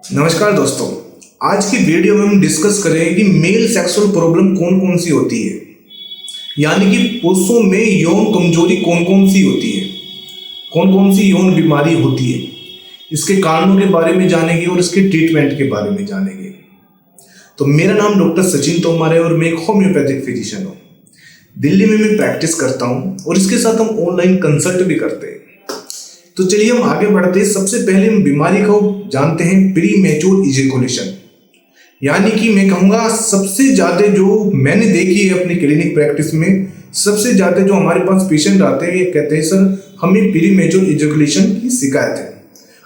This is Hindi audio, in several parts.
नमस्कार दोस्तों, आज की वीडियो में हम डिस्कस करेंगे कि मेल सेक्सुअल प्रॉब्लम कौन कौन सी होती है, यानी कि पुरुषों में यौन कमजोरी कौन कौन सी होती है, कौन कौन सी यौन बीमारी होती है, इसके कारणों के बारे में जानेंगे और इसके ट्रीटमेंट के बारे में जानेंगे। तो मेरा नाम डॉक्टर सचिन तोमर है और मैं एक होम्योपैथिक फिजिशियन हूँ। दिल्ली में मैं प्रैक्टिस करता हूँ और इसके साथ हम ऑनलाइन कंसल्ट भी करते हैं। तो चलिए हम आगे बढ़ते हैं। सबसे पहले हम बीमारी को जानते हैं, प्री मैच्योर इजैकुलेशन, यानी कि मैं कहूँगा सबसे ज़्यादा जो मैंने देखी है अपनी क्लिनिक प्रैक्टिस में, सबसे ज़्यादा जो हमारे पास पेशेंट आते हैं ये कहते हैं सर हमें प्री मैच्योर इजैकुलेशन की शिकायत है।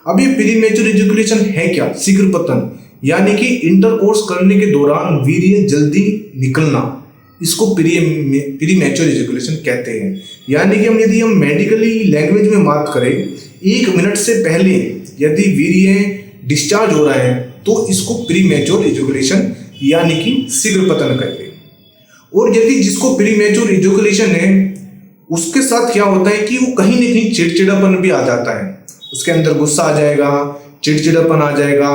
अब ये प्री मैच्योर इजैकुलेशन है क्या? शीघ्र पतन, यानी कि इंटरकोर्स करने के दौरान वीर्य जल्दी निकलना, इसको प्री मैच्योर इजैकुलेशन कहते हैं। यानी कि यदि हम मेडिकली लैंग्वेज में बात करें, 1 मिनट से पहले यदि वीर्य डिस्चार्ज हो रहा है तो इसको प्री मैच्योर इजैकुलेशन यानी कि शीघ्र पतन कहेंगे। और यदि जिसको प्री मैच्योर इजैकुलेशन है उसके साथ क्या होता है कि वो कहीं ना कहीं चिड़चिड़ापन भी आ जाता है, उसके अंदर गुस्सा आ जाएगा, चिड़चिड़ापन आ जाएगा,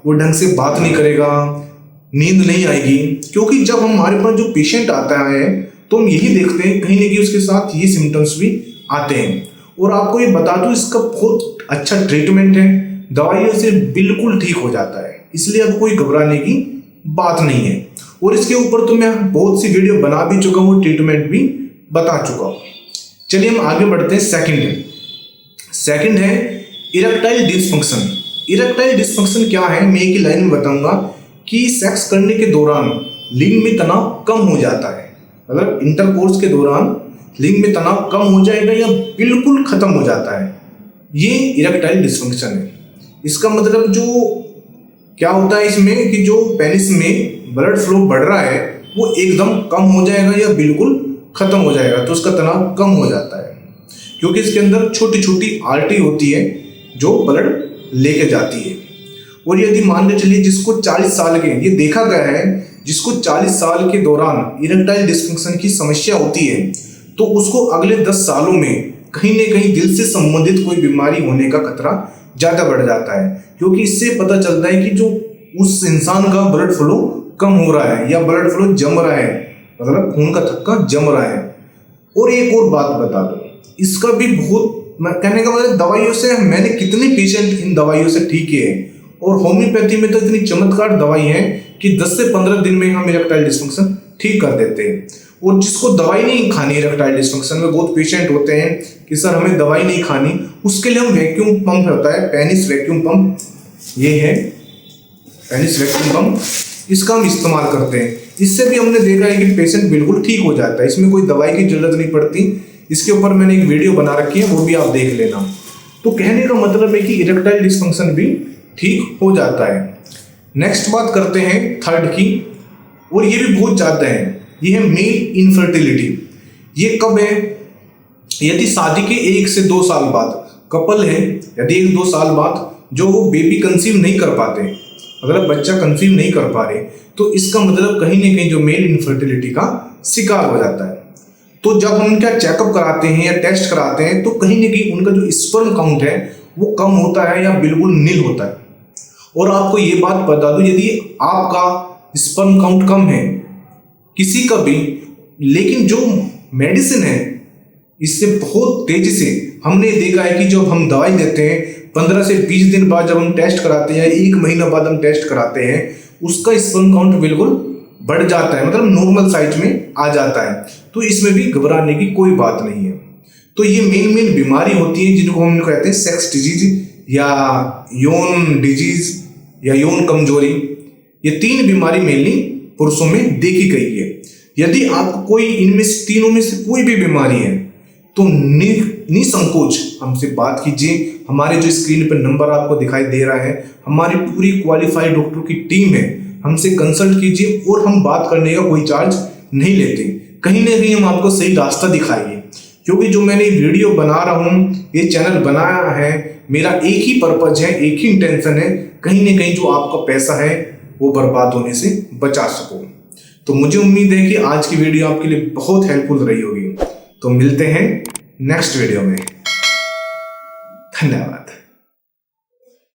वो ढंग से बात नहीं करेगा, नींद नहीं आएगी। क्योंकि जब हमारे पास जो पेशेंट आता है तो हम यही देखते हैं कहीं ना कहीं उसके साथ ये सिम्टम्स भी आते हैं। और आपको ये बता दूं इसका बहुत अच्छा ट्रीटमेंट है, दवाइयों से बिल्कुल ठीक हो जाता है, इसलिए अब कोई घबराने की बात नहीं है। और इसके ऊपर तो मैं बहुत सी वीडियो बना भी चुका हूँ, ट्रीटमेंट भी बता चुका हूँ। चलिए हम आगे बढ़ते हैं। सेकंड है इरेक्टाइल डिसफंक्शन। इरेक्टाइल डिसफंक्शन क्या है, मैं एक ही लाइन में बताऊंगा कि सेक्स करने के दौरान लिंग में तनाव कम हो जाता है, मतलब इंटरकोर्स के दौरान लिंग में तनाव कम हो जाएगा या बिल्कुल खत्म हो जाता है, ये इरेक्टाइल डिसफंक्शन है। इसका मतलब जो क्या होता है इसमें कि जो पेनिस में ब्लड फ्लो बढ़ रहा है वो एकदम कम हो जाएगा या बिल्कुल खत्म हो जाएगा, तो उसका तनाव कम हो जाता है। क्योंकि इसके अंदर छोटी छोटी आर्टरी होती है जो ब्लड लेके जाती है। और यदि मान के चलिए जिसको 40 साल के, ये देखा गया है, जिसको 40 साल के दौरान इरेक्टाइल डिसफंक्शन की समस्या होती है तो उसको अगले 10 सालों में कहीं ना कहीं दिल से संबंधित कोई बीमारी होने का खतरा ज़्यादा बढ़ जाता है। क्योंकि इससे पता चलता है कि जो उस इंसान का ब्लड फ्लो कम हो रहा है या ब्लड फ्लो जम रहा है, मतलब खून का थक्का जम रहा है। और एक और बात बता दो, इसका भी बहुत कहने का मतलब दवाइयों से मैंने कितने पेशेंट इन दवाइयों से ठीक किए हैं। और होम्योपैथी में तो इतनी चमत्कार दवाई है कि 10 से 15 दिन में हम इरेक्टाइल डिसफंक्शन ठीक कर देते हैं। और जिसको दवाई नहीं खानी इरेक्टाइल डिसफंक्शन में, बहुत पेशेंट होते हैं कि सर हमें दवाई नहीं खानी, उसके लिए हम वैक्यूम पंप होता है, पेनिस वैक्यूम पंप, ये है पेनिस वैक्यूम पंप, इसका हम इस्तेमाल करते हैं। इससे भी हमने देखा है कि पेशेंट बिल्कुल ठीक हो जाता है, इसमें कोई दवाई की जरूरत नहीं पड़ती। इसके ऊपर मैंने एक वीडियो बना रखी है, वो भी आप देख लेना। तो कहने का मतलब है कि इरेक्टाइल डिसफंक्शन भी ठीक हो जाता है। नेक्स्ट बात करते हैं थर्ड की, और ये भी बहुत ज़्यादा है, ये है मेल इनफर्टिलिटी। ये कब है? यदि शादी के 1 से 2 साल बाद कपल है, यदि 1-2 साल बाद जो वो बेबी कंसीव नहीं कर पाते, मतलब बच्चा कंसीव नहीं कर पा रहे, तो इसका मतलब कहीं ना कहीं जो मेल इनफर्टिलिटी का शिकार हो जाता है। तो जब हम उनका चेकअप कराते हैं या टेस्ट कराते हैं तो कहीं ना कहीं उनका जो स्पर्म काउंट है वो कम होता है या बिल्कुल नील होता है। और आपको ये बात बता दूं, यदि आपका स्पर्म काउंट कम है किसी का भी, लेकिन जो मेडिसिन है इससे बहुत तेजी से हमने देखा है कि जब हम दवाई देते हैं 15 से 20 दिन बाद जब हम टेस्ट कराते हैं, 1 महीना बाद हम टेस्ट कराते हैं, उसका स्पर्म काउंट बिल्कुल बढ़ जाता है, मतलब नॉर्मल साइज में आ जाता है। तो इसमें भी घबराने की कोई बात नहीं है। तो ये मेन बीमारी होती है जिनको हम कहते हैं सेक्स डिजीज या यौन डिजीज या यौन कमजोरी। ये 3 बीमारी मेनली पुरुषों में देखी गई है। यदि आपको कोई इनमें से तीनों में से कोई भी बीमारी है तो निसंकोच हमसे बात कीजिए। हमारे जो स्क्रीन पर नंबर आपको दिखाई दे रहा है, हमारी पूरी क्वालिफाइड डॉक्टर की टीम है, हमसे कंसल्ट कीजिए और हम बात करने का कोई चार्ज नहीं लेते। कहीं ना कहीं हम आपको सही रास्ता दिखाएंगे। क्योंकि जो मैंने वीडियो बना रहा हूँ, ये चैनल बनाया है, मेरा एक ही पर्पज है, एक ही इंटेंशन है, कहीं ना कहीं जो आपका पैसा है वो बर्बाद होने से बचा सको। तो मुझे उम्मीद है कि आज की वीडियो आपके लिए बहुत हेल्पफुल रही होगी। तो मिलते हैं नेक्स्ट वीडियो में। धन्यवाद।